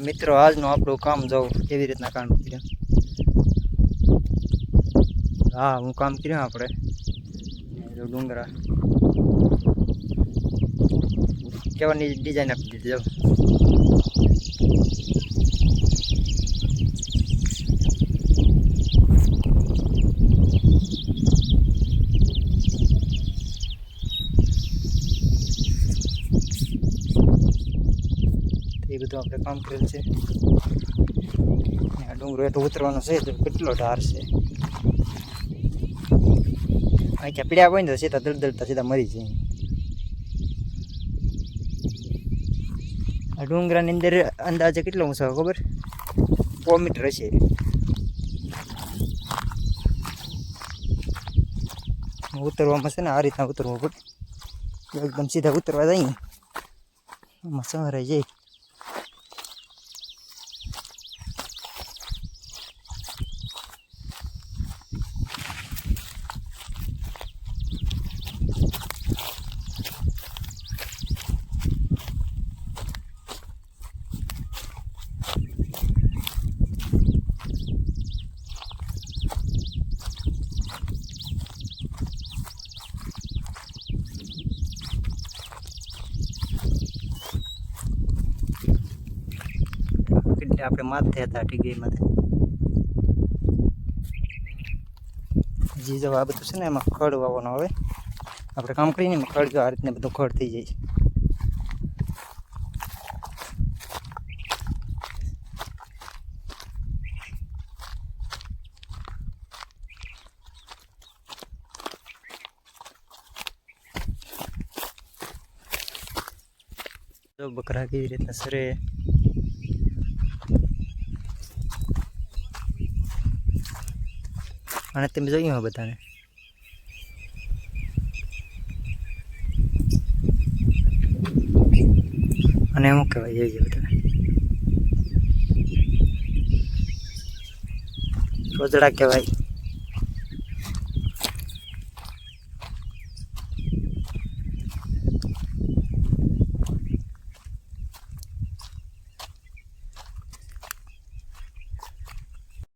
મિત્રો આજનું આપણું કામ જાવ કેવી રીતના કામ કર્યું. હા હું કામ કર્યું આપણે જો ડુંગરા કેવાની ડિઝાઇન આપી દીધી જાવ. એ બધું આપણે કામ કરેલ છે. આ ડુંગરો એટલો ઉતરવાનો છે તો કેટલો ઢાર છે. અહીંયા પીડ્યા હોય ને તો સીધા દળદળતા સીધા મરી જાય. આ ડુંગરાની અંદર અંદાજે કેટલો ઊંચો ખબર 4 મીટર હશે. ઉતરવામાં છે ને આ રીતના ઉતરવું પડે. એકદમ સીધા ઉતરવા જાય આમાં સહરાઈ જાય. એટલે આપણે માથે હતા ટીગરીમાંથી જી જો આ બધું છે ને એમાં ખડ વાવવાનો આવે. આપણે કામ કરીને એમાં ખડ જો આ રીતને બધું ખડ થઈ જાય. જો બકરા કેવી રીતના સરે. અને તમે જોયું હોય બધાને અને શું કહેવાય જોઈએ બધાને રોજડા કહેવાય.